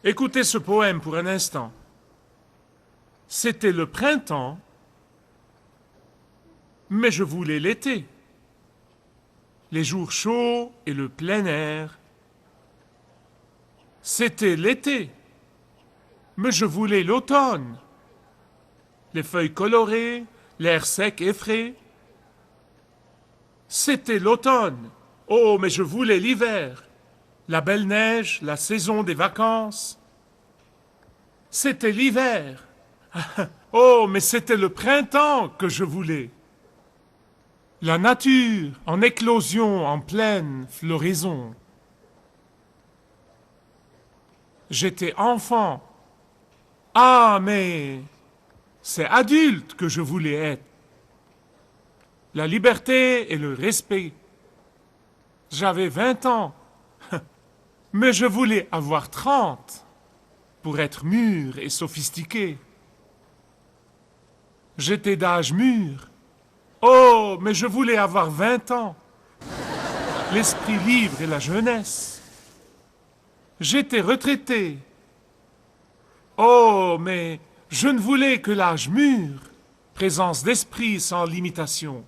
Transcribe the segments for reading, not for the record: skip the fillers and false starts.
Écoutez ce poème pour un instant. C'était le printemps, mais je voulais l'été. Les jours chauds et le plein air. C'était l'été, mais je voulais l'automne. Les feuilles colorées, l'air sec et frais. C'était l'automne, oh, mais je voulais l'hiver. La belle neige, la saison des vacances. C'était l'hiver. Oh, mais c'était le printemps que je voulais. La nature en éclosion, en pleine floraison. J'étais enfant. Ah, mais c'est adulte que je voulais être. La liberté et le respect. J'avais 20 ans, mais je voulais avoir 30 pour être mûr et sophistiqué. J'étais d'âge mûr. Oh, mais je voulais avoir 20 ans. L'esprit libre et la jeunesse. J'étais retraité. Oh, mais je ne voulais que l'âge mûr, présence d'esprit sans limitation.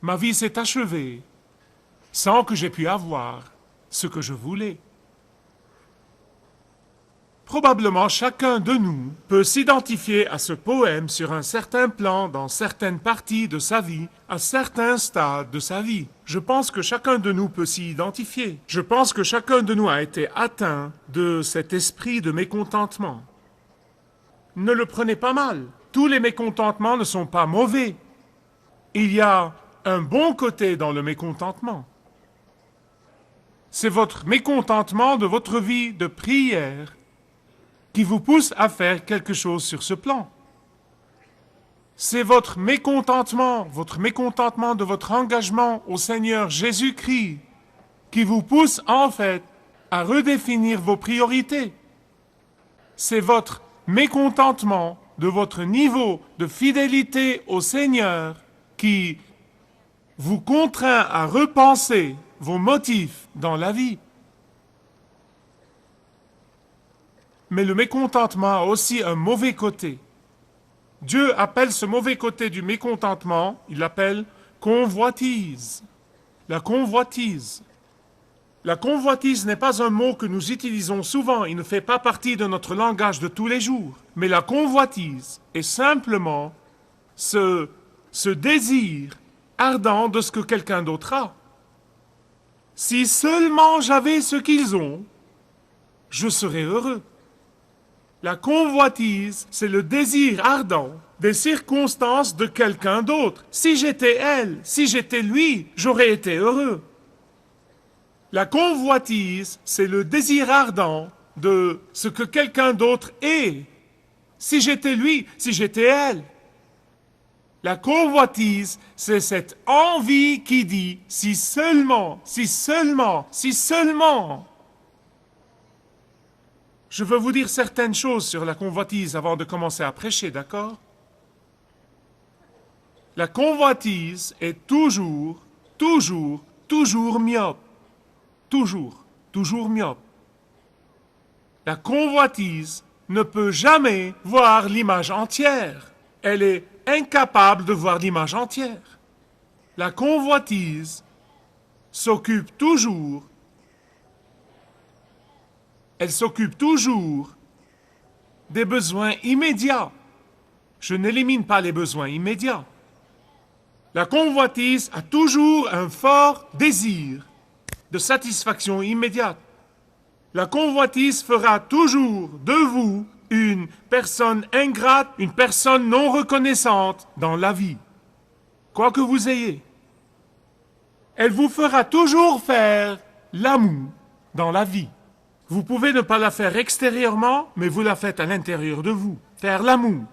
Ma vie s'est achevée sans que j'aie pu avoir ce que je voulais. Probablement chacun de nous peut s'identifier à ce poème sur un certain plan, dans certaines parties de sa vie, à certains stades de sa vie. Je pense que chacun de nous peut s'y identifier. Je pense que chacun de nous a été atteint de cet esprit de mécontentement. Ne le prenez pas mal. Tous les mécontentements ne sont pas mauvais. Il y a un bon côté dans le mécontentement. C'est votre mécontentement de votre vie de prière qui vous pousse à faire quelque chose sur ce plan. C'est votre mécontentement de votre engagement au Seigneur Jésus-Christ qui vous pousse en fait à redéfinir vos priorités. C'est votre mécontentement de votre niveau de fidélité au Seigneur qui vous contraint à repenser vos motifs dans la vie. Mais le mécontentement a aussi un mauvais côté. Dieu appelle ce mauvais côté du mécontentement, il l'appelle convoitise. La convoitise. La convoitise n'est pas un mot que nous utilisons souvent, il ne fait pas partie de notre langage de tous les jours. Mais la convoitise est simplement ce désir ardent de ce que quelqu'un d'autre a. Si seulement j'avais ce qu'ils ont, je serais heureux. La convoitise, c'est le désir ardent des circonstances de quelqu'un d'autre. Si j'étais elle, si j'étais lui, j'aurais été heureux. La convoitise, c'est le désir ardent de ce que quelqu'un d'autre est. Si j'étais lui, si j'étais elle. La convoitise, c'est cette envie qui dit « si seulement, si seulement, si seulement ». Je veux vous dire certaines choses sur la convoitise avant de commencer à prêcher, d'accord? La convoitise est toujours myope. Toujours myope. La convoitise ne peut jamais voir l'image entière. Elle est incapable de voir l'image entière. La convoitise s'occupe toujours des besoins immédiats. Je n'élimine pas les besoins immédiats. La convoitise a toujours un fort désir de satisfaction immédiate. La convoitise fera toujours de vous une personne ingrate, une personne non reconnaissante dans la vie, quoi que vous ayez. Elle vous fera toujours faire l'amour dans la vie. Vous pouvez ne pas la faire extérieurement, mais vous la faites à l'intérieur de vous. Faire l'amour.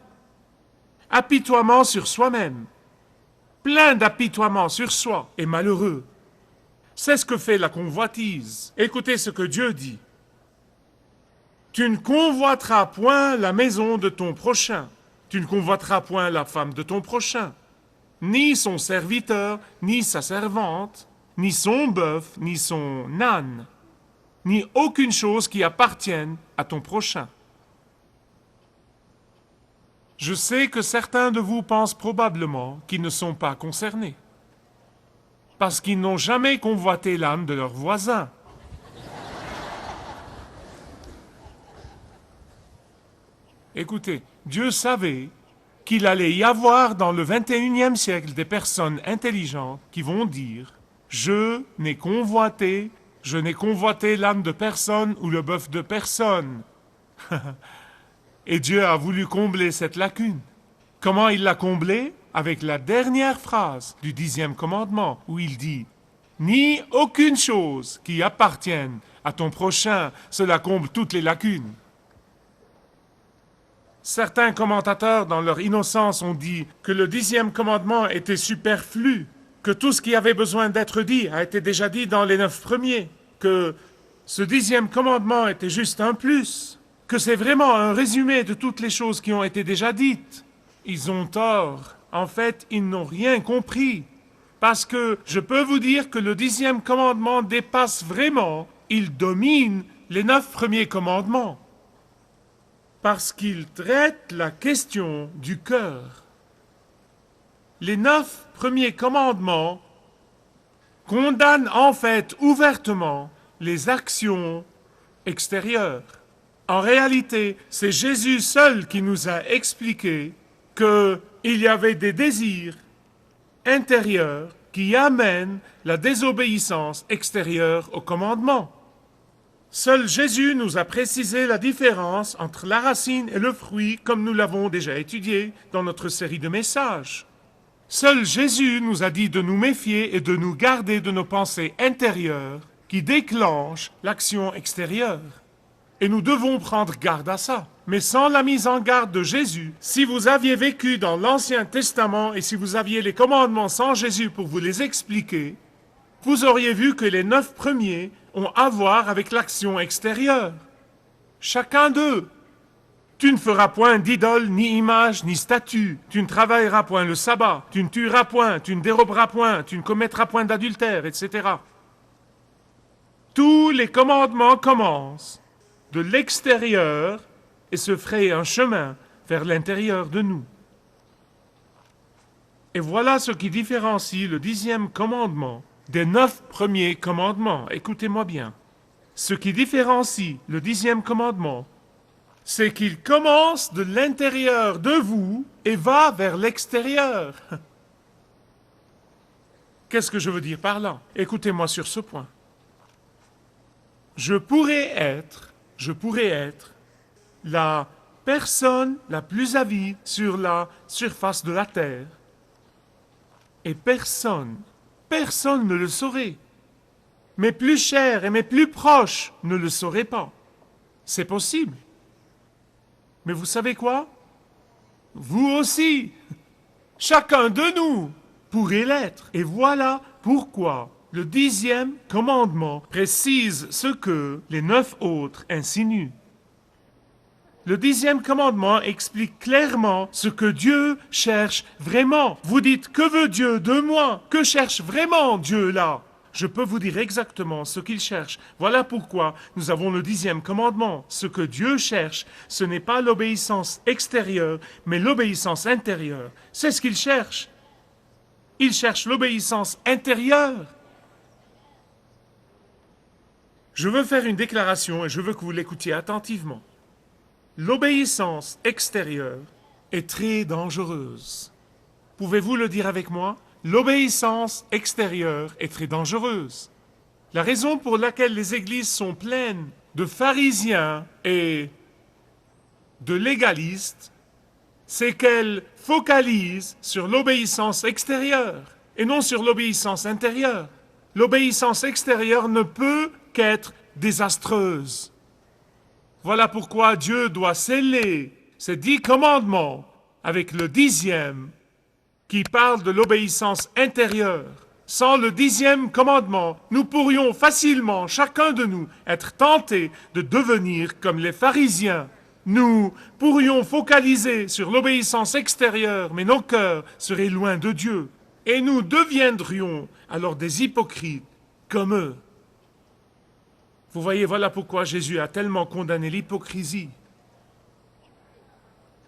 Apitoiement sur soi-même. Plein d'apitoiement sur soi et malheureux. C'est ce que fait la convoitise. Écoutez ce que Dieu dit. Tu ne convoiteras point la maison de ton prochain. Tu ne convoiteras point la femme de ton prochain. Ni son serviteur, ni sa servante, ni son bœuf, ni son âne. ni aucune chose qui appartienne à ton prochain. Je sais que certains de vous pensent probablement qu'ils ne sont pas concernés, parce qu'ils n'ont jamais convoité l'âme de leur voisin. Écoutez, Dieu savait qu'il allait y avoir dans le 21e siècle des personnes intelligentes qui vont dire « Je n'ai convoité l'âme de personne ou le bœuf de personne. » Et Dieu a voulu combler cette lacune. Comment il l'a comblée? Avec la dernière phrase du 10e commandement, où il dit « Ni aucune chose qui appartienne à ton prochain, cela comble toutes les lacunes. » Certains commentateurs, dans leur innocence, ont dit que le 10e commandement était superflu, que tout ce qui avait besoin d'être dit a été déjà dit dans les 9 premiers, que ce 10e commandement était juste un plus, que c'est vraiment un résumé de toutes les choses qui ont été déjà dites. Ils ont tort. En fait, ils n'ont rien compris. Parce que je peux vous dire que le 10e commandement dépasse vraiment, il domine les 9 premiers commandements. Parce qu'il traite la question du cœur. Les 9 premiers commandements condamnent en fait ouvertement les actions extérieures. En réalité, c'est Jésus seul qui nous a expliqué qu'il y avait des désirs intérieurs qui amènent la désobéissance extérieure au commandement. Seul Jésus nous a précisé la différence entre la racine et le fruit, comme nous l'avons déjà étudié dans notre série de messages. Seul Jésus nous a dit de nous méfier et de nous garder de nos pensées intérieures qui déclenchent l'action extérieure. Et nous devons prendre garde à ça. Mais sans la mise en garde de Jésus, si vous aviez vécu dans l'Ancien Testament et si vous aviez les commandements sans Jésus pour vous les expliquer, vous auriez vu que les 9 premiers ont à voir avec l'action extérieure. Chacun d'eux. Tu ne feras point d'idole, ni image, ni statue. Tu ne travailleras point le sabbat. Tu ne tueras point. Tu ne déroberas point. Tu ne commettras point d'adultère, etc. Tous les commandements commencent de l'extérieur et se frayent un chemin vers l'intérieur de nous. Et voilà ce qui différencie le 10e commandement des 9 premiers commandements. Écoutez-moi bien. Ce qui différencie le 10e commandement, c'est qu'il commence de l'intérieur de vous et va vers l'extérieur. Qu'est-ce que je veux dire par là? Écoutez-moi sur ce point. Je pourrais être la personne la plus avide sur la surface de la terre et personne ne le saurait. Mes plus chers et mes plus proches ne le sauraient pas. C'est possible. Mais vous savez quoi? Vous aussi, chacun de nous pourrait l'être. Et voilà pourquoi le 10e commandement précise ce que les 9 autres insinuent. Le 10e commandement explique clairement ce que Dieu cherche vraiment. Vous dites, que veut Dieu de moi? Que cherche vraiment Dieu là? Je peux vous dire exactement ce qu'il cherche. Voilà pourquoi nous avons le 10e commandement. Ce que Dieu cherche, ce n'est pas l'obéissance extérieure, mais l'obéissance intérieure. C'est ce qu'il cherche. Il cherche l'obéissance intérieure. Je veux faire une déclaration et je veux que vous l'écoutiez attentivement. L'obéissance extérieure est très dangereuse. Pouvez-vous le dire avec moi? L'obéissance extérieure est très dangereuse. La raison pour laquelle les églises sont pleines de pharisiens et de légalistes, c'est qu'elles focalisent sur l'obéissance extérieure et non sur l'obéissance intérieure. L'obéissance extérieure ne peut qu'être désastreuse. Voilà pourquoi Dieu doit sceller ces 10 commandements avec le 10e qui parle de l'obéissance intérieure. Sans le 10e commandement, nous pourrions facilement, chacun de nous, être tentés de devenir comme les pharisiens. Nous pourrions focaliser sur l'obéissance extérieure, mais nos cœurs seraient loin de Dieu. Et nous deviendrions alors des hypocrites comme eux. Vous voyez, voilà pourquoi Jésus a tellement condamné l'hypocrisie.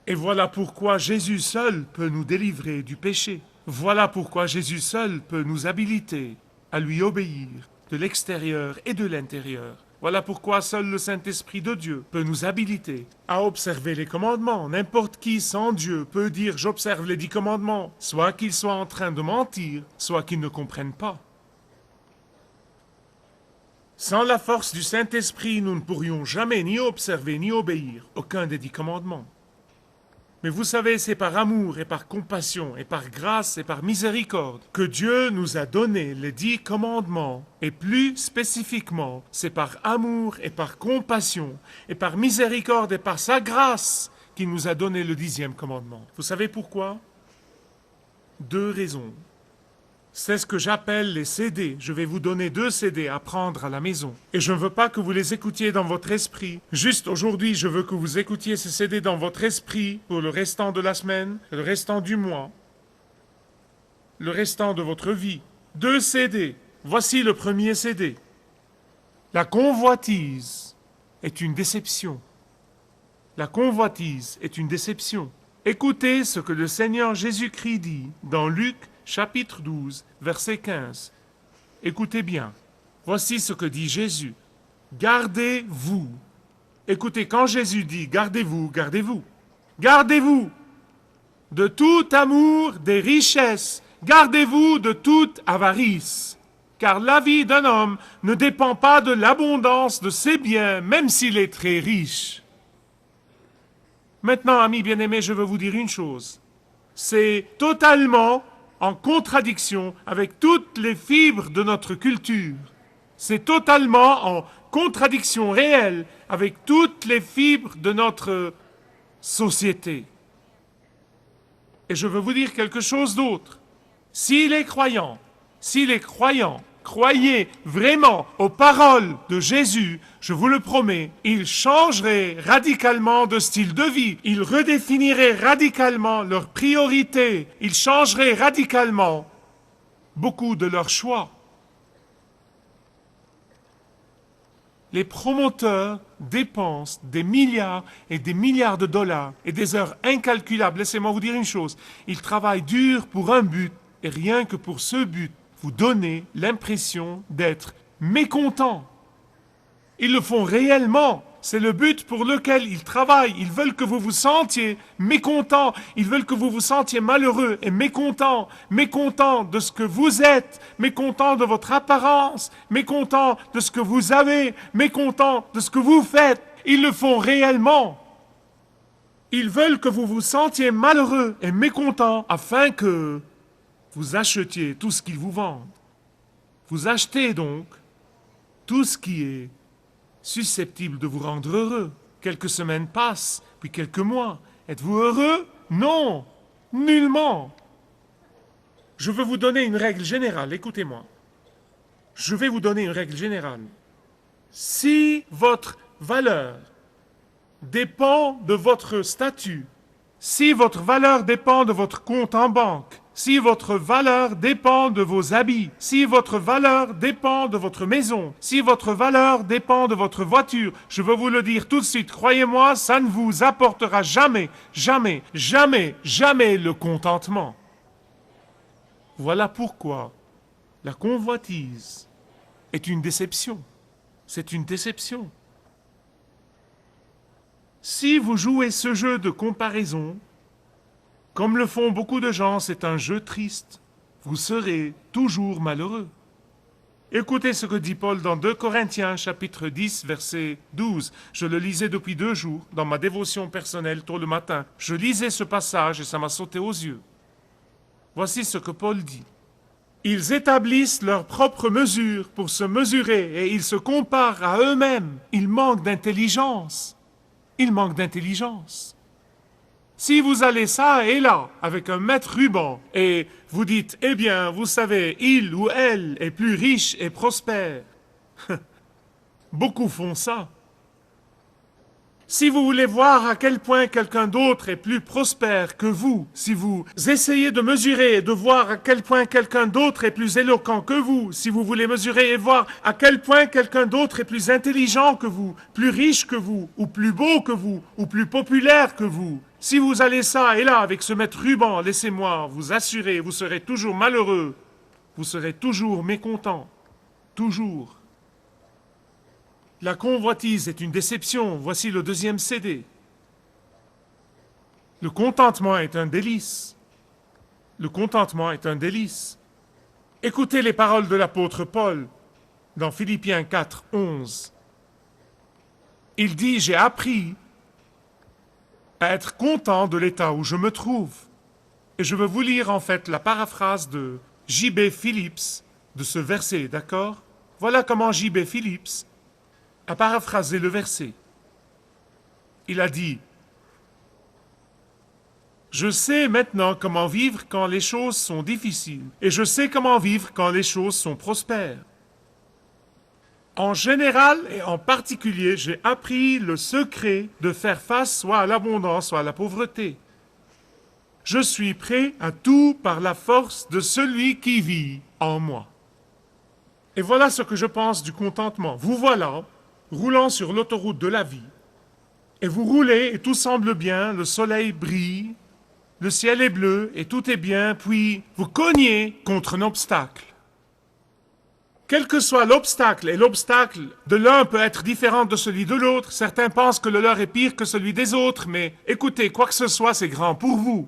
Et voilà pourquoi Jésus seul peut nous délivrer du péché. Voilà pourquoi Jésus seul peut nous habiliter à lui obéir de l'extérieur et de l'intérieur. Voilà pourquoi seul le Saint-Esprit de Dieu peut nous habiliter à observer les commandements. N'importe qui sans Dieu peut dire « j'observe les 10 commandements », soit qu'il soit en train de mentir, soit qu'il ne comprenne pas. Sans la force du Saint-Esprit, nous ne pourrions jamais ni observer ni obéir aucun des 10 commandements. Mais vous savez, c'est par amour et par compassion et par grâce et par miséricorde que Dieu nous a donné les 10 commandements. Et plus spécifiquement, c'est par amour et par compassion et par miséricorde et par sa grâce qu'il nous a donné le 10e commandement. Vous savez pourquoi? 2 raisons. C'est ce que j'appelle les CD. Je vais vous donner 2 CD à prendre à la maison. Et je ne veux pas que vous les écoutiez dans votre esprit. Juste aujourd'hui, je veux que vous écoutiez ces CD dans votre esprit pour le restant de la semaine, le restant du mois, le restant de votre vie. 2 CD. Voici le premier CD. La convoitise est une déception. La convoitise est une déception. Écoutez ce que le Seigneur Jésus-Christ dit dans Luc chapitre 12, verset 15. Écoutez bien. Voici ce que dit Jésus. Gardez-vous. Écoutez, quand Jésus dit gardez-vous, gardez-vous. Gardez-vous de tout amour des richesses. Gardez-vous de toute avarice. Car la vie d'un homme ne dépend pas de l'abondance de ses biens, même s'il est très riche. Maintenant, amis bien-aimés, je veux vous dire une chose. C'est totalement en contradiction avec toutes les fibres de notre culture. C'est totalement en contradiction réelle avec toutes les fibres de notre société. Et je veux vous dire quelque chose d'autre. Si les croyants croyaient vraiment aux paroles de Jésus, je vous le promets, ils changeraient radicalement de style de vie, ils redéfiniraient radicalement leurs priorités, ils changeraient radicalement beaucoup de leurs choix. Les promoteurs dépensent des milliards et des milliards de dollars et des heures incalculables. Laissez-moi vous dire une chose, ils travaillent dur pour un but et rien que pour ce but, vous donnez l'impression d'être mécontents. Ils le font réellement. C'est le but pour lequel ils travaillent. Ils veulent que vous vous sentiez mécontents. Ils veulent que vous vous sentiez malheureux et mécontents. Mécontents de ce que vous êtes. Mécontents de votre apparence. Mécontents de ce que vous avez. Mécontents de ce que vous faites. Ils le font réellement. Ils veulent que vous vous sentiez malheureux et mécontents afin que vous achetiez tout ce qu'ils vous vendent. Vous achetez donc tout ce qui est susceptible de vous rendre heureux. Quelques semaines passent, puis quelques mois. Êtes-vous heureux? Non, nullement. Je veux vous donner une règle générale, écoutez-moi. Je vais vous donner une règle générale. Si votre valeur dépend de votre statut, si votre valeur dépend de votre compte en banque, si votre valeur dépend de vos habits, si votre valeur dépend de votre maison, si votre valeur dépend de votre voiture, je veux vous le dire tout de suite, croyez-moi, ça ne vous apportera jamais, jamais, jamais, jamais le contentement. Voilà pourquoi la convoitise est une déception. C'est une déception. Si vous jouez ce jeu de comparaison, comme le font beaucoup de gens, c'est un jeu triste. Vous serez toujours malheureux. Écoutez ce que dit Paul dans 2 Corinthiens, chapitre 10, verset 12. Je le lisais depuis 2 jours, dans ma dévotion personnelle, tôt le matin. Je lisais ce passage et ça m'a sauté aux yeux. Voici ce que Paul dit. Ils établissent leurs propres mesures pour se mesurer et ils se comparent à eux-mêmes. Ils manquent d'intelligence. Ils manquent d'intelligence. Si vous allez ça et là, avec un mètre ruban, et vous dites, eh bien, vous savez, il ou elle est plus riche et prospère. Beaucoup font ça. Si vous voulez voir à quel point quelqu'un d'autre est plus prospère que vous, si vous essayez de mesurer et de voir à quel point quelqu'un d'autre est plus éloquent que vous, si vous voulez mesurer et voir à quel point quelqu'un d'autre est plus intelligent que vous, plus riche que vous, ou plus beau que vous, ou plus populaire que vous, si vous allez ça et là avec ce maître ruban, laissez-moi vous assurer, vous serez toujours malheureux, vous serez toujours mécontent, toujours. La convoitise est une déception. Voici le 2e CD. Le contentement est un délice. Le contentement est un délice. Écoutez les paroles de l'apôtre Paul dans Philippiens 4, 11. Il dit, j'ai appris à être content de l'état où je me trouve. Et je veux vous lire en fait la paraphrase de J.B. Phillips de ce verset, d'accord? Voilà comment J.B. Phillips a paraphrasé le verset. Il a dit, « Je sais maintenant comment vivre quand les choses sont difficiles, et je sais comment vivre quand les choses sont prospères. En général et en particulier, j'ai appris le secret de faire face soit à l'abondance, soit à la pauvreté. Je suis prêt à tout par la force de celui qui vit en moi. » Et voilà ce que je pense du contentement. Vous voilà, roulant sur l'autoroute de la vie, et vous roulez et tout semble bien, le soleil brille, le ciel est bleu et tout est bien, puis vous cognez contre un obstacle. Quel que soit l'obstacle, et l'obstacle de l'un peut être différent de celui de l'autre, certains pensent que le leur est pire que celui des autres, mais écoutez, quoi que ce soit, c'est grand pour vous.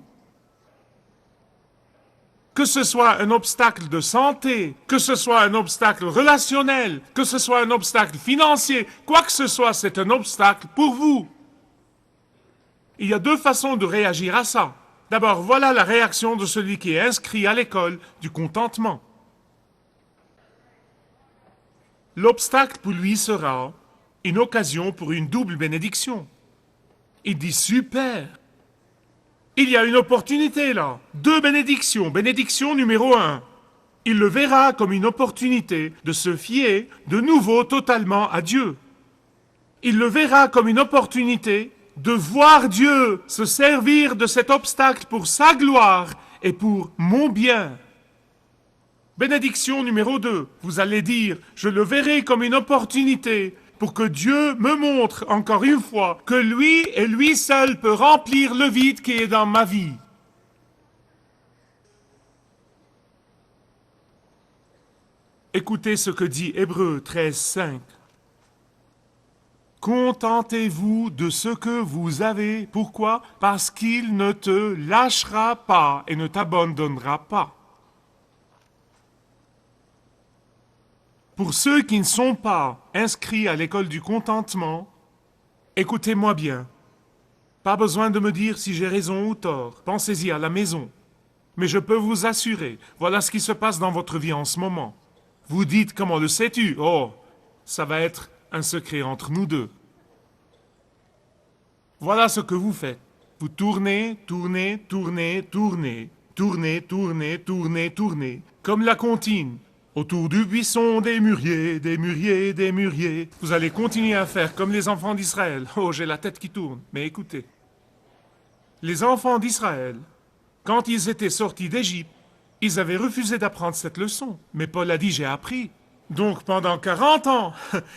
Que ce soit un obstacle de santé, que ce soit un obstacle relationnel, que ce soit un obstacle financier, quoi que ce soit, c'est un obstacle pour vous. Il y a 2 façons de réagir à ça. D'abord, voilà la réaction de celui qui est inscrit à l'école du contentement. L'obstacle pour lui sera une occasion pour une double bénédiction. Il dit super. Il y a une opportunité là. 2 bénédictions. Bénédiction numéro 1. Il le verra comme une opportunité de se fier de nouveau totalement à Dieu. Il le verra comme une opportunité de voir Dieu se servir de cet obstacle pour sa gloire et pour mon bien. Bénédiction numéro 2. Vous allez dire, je le verrai comme une opportunité pour que Dieu me montre encore une fois que lui et lui seul peut remplir le vide qui est dans ma vie. Écoutez ce que dit Hébreux 13, 5. Contentez-vous de ce que vous avez. Pourquoi? Parce qu'il ne te lâchera pas et ne t'abandonnera pas. Pour ceux qui ne sont pas inscrits à l'école du contentement, écoutez-moi bien. Pas besoin de me dire si j'ai raison ou tort. Pensez-y à la maison. Mais je peux vous assurer, voilà ce qui se passe dans votre vie en ce moment. Vous dites, comment le sais-tu? Oh, ça va être un secret entre nous deux. Voilà ce que vous faites. Vous tournez, tournez, tournez, tournez, tournez, tournez, tournez, tournez, comme la comptine. Autour du buisson des mûriers, des mûriers, des mûriers. Vous allez continuer à faire comme les enfants d'Israël. Oh, j'ai la tête qui tourne. Mais écoutez. Les enfants d'Israël, quand ils étaient sortis d'Égypte, ils avaient refusé d'apprendre cette leçon. Mais Paul a dit, j'ai appris. Donc pendant 40 ans,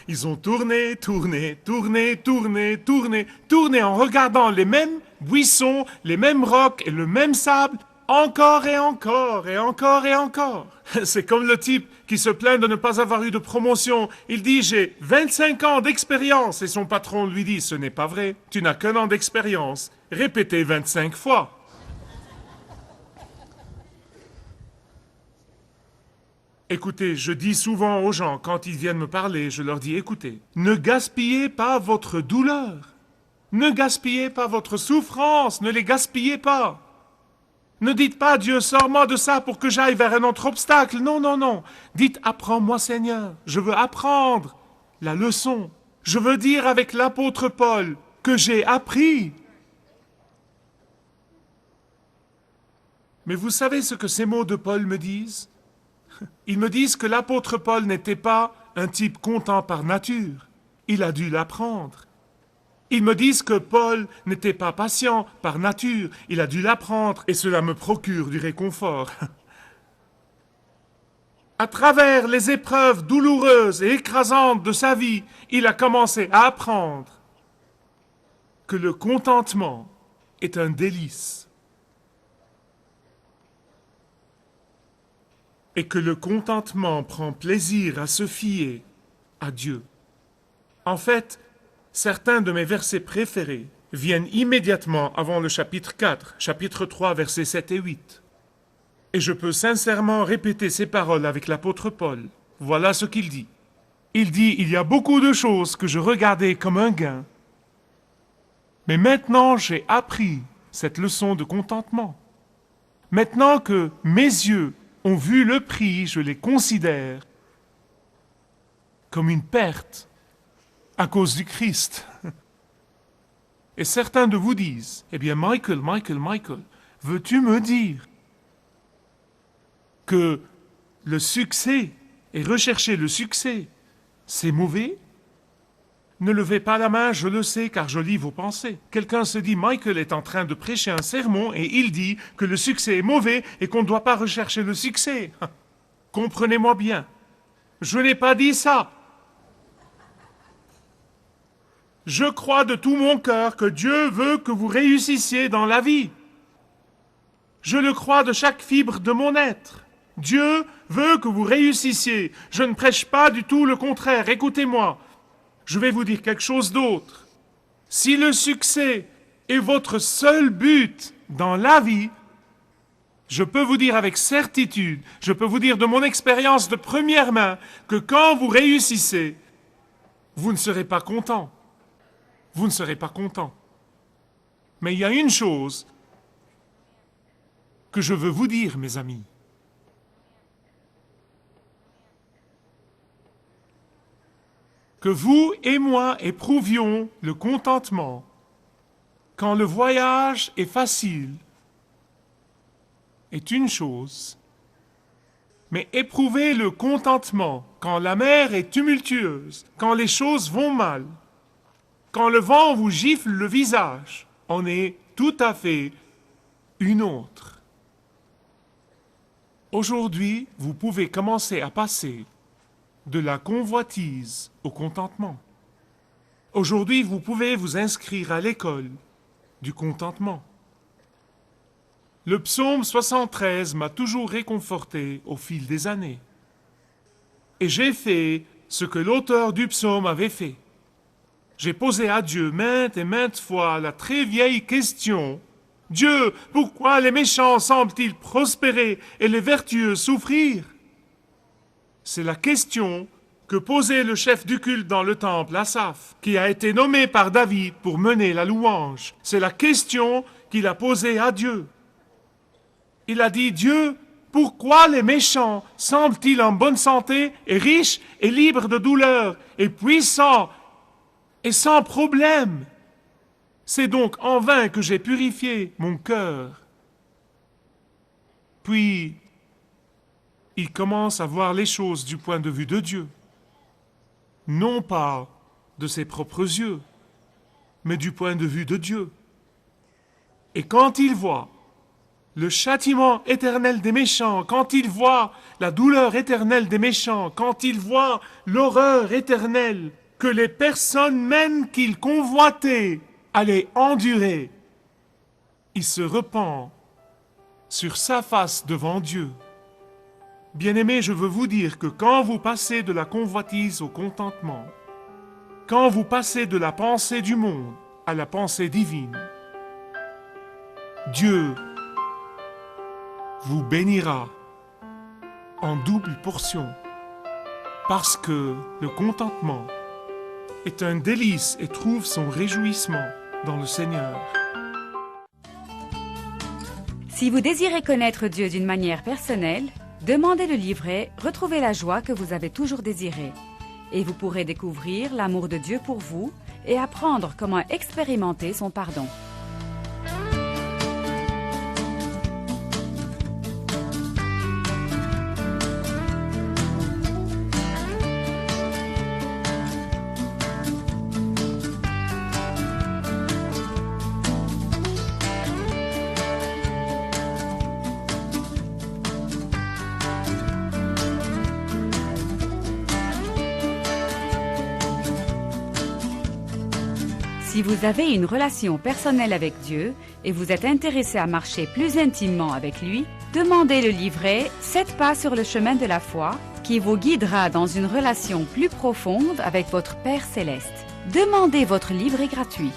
ils ont tourné, tourné, tourné, tourné, tourné, tourné en regardant les mêmes buissons, les mêmes rocs et le même sable, encore et encore et encore et encore. C'est comme le type qui se plaint de ne pas avoir eu de promotion. Il dit, j'ai 25 ans d'expérience. Et son patron lui dit, ce n'est pas vrai. Tu n'as qu'un an d'expérience. Répétez 25 fois. Écoutez, je dis souvent aux gens, quand ils viennent me parler, je leur dis, écoutez, ne gaspillez pas votre douleur. Ne gaspillez pas votre souffrance. Ne les gaspillez pas. Ne dites pas, Dieu, sors-moi de ça pour que j'aille vers un autre obstacle. Non, non, non. Dites, apprends-moi, Seigneur. Je veux apprendre la leçon. Je veux dire avec l'apôtre Paul que j'ai appris. Mais vous savez ce que ces mots de Paul me disent? Ils me disent que l'apôtre Paul n'était pas un type content par nature. Il a dû l'apprendre. Ils me disent que Paul n'était pas patient par nature, il a dû l'apprendre et cela me procure du réconfort. À travers les épreuves douloureuses et écrasantes de sa vie, il a commencé à apprendre que le contentement est un délice et que le contentement prend plaisir à se fier à Dieu. En fait, certains de mes versets préférés viennent immédiatement avant le chapitre 4, chapitre 3, versets 7 et 8. Et je peux sincèrement répéter ces paroles avec l'apôtre Paul. Voilà ce qu'il dit. Il dit, il y a beaucoup de choses que je regardais comme un gain. Mais maintenant, j'ai appris cette leçon de contentement. Maintenant que mes yeux ont vu le prix, je les considère comme une perte à cause du Christ. Et certains de vous disent, eh bien Michael, veux-tu me dire que le succès et rechercher le succès, c'est mauvais? Ne levez pas la main, je le sais, car je lis vos pensées. Quelqu'un se dit, Michael est en train de prêcher un sermon et il dit que le succès est mauvais et qu'on ne doit pas rechercher le succès. Comprenez-moi bien. Je n'ai pas dit ça. Je crois de tout mon cœur que Dieu veut que vous réussissiez dans la vie. Je le crois de chaque fibre de mon être. Dieu veut que vous réussissiez. Je ne prêche pas du tout le contraire. Écoutez-moi. Je vais vous dire quelque chose d'autre. Si le succès est votre seul but dans la vie, je peux vous dire avec certitude, je peux vous dire de mon expérience de première main, que quand vous réussissez, vous ne serez pas content. Vous ne serez pas content. Mais il y a une chose que je veux vous dire, mes amis. Que vous et moi éprouvions le contentement quand le voyage est facile est une chose, mais éprouver le contentement quand la mer est tumultueuse, quand les choses vont mal, quand le vent vous gifle le visage, en est tout à fait une autre. Aujourd'hui, vous pouvez commencer à passer de la convoitise au contentement. Aujourd'hui, vous pouvez vous inscrire à l'école du contentement. Le psaume 73 m'a toujours réconforté au fil des années. Et j'ai fait ce que l'auteur du psaume avait fait. J'ai posé à Dieu maintes et maintes fois la très vieille question: Dieu, pourquoi les méchants semblent-ils prospérer et les vertueux souffrir? C'est la question que posait le chef du culte dans le temple, Asaph, qui a été nommé par David pour mener la louange. C'est la question qu'il a posée à Dieu. Il a dit, Dieu, pourquoi les méchants semblent-ils en bonne santé et riches et libres de douleur et puissants et sans problème? C'est donc en vain que j'ai purifié mon cœur. Puis, il commence à voir les choses du point de vue de Dieu. Non pas de ses propres yeux, mais du point de vue de Dieu. Et quand il voit le châtiment éternel des méchants, quand il voit la douleur éternelle des méchants, quand il voit l'horreur éternelle que les personnes même qu'il convoitait allaient endurer, il se repent sur sa face devant Dieu. Bien-aimés, je veux vous dire que quand vous passez de la convoitise au contentement, quand vous passez de la pensée du monde à la pensée divine, Dieu vous bénira en double portion, parce que le contentement est un délice et trouve son réjouissement dans le Seigneur. Si vous désirez connaître Dieu d'une manière personnelle, demandez le livret « Retrouvez la joie que vous avez toujours désirée » et vous pourrez découvrir l'amour de Dieu pour vous et apprendre comment expérimenter son pardon. Si vous avez une relation personnelle avec Dieu et vous êtes intéressé à marcher plus intimement avec lui, demandez le livret 7 pas sur le chemin de la foi qui vous guidera dans une relation plus profonde avec votre Père céleste. Demandez votre livret gratuit.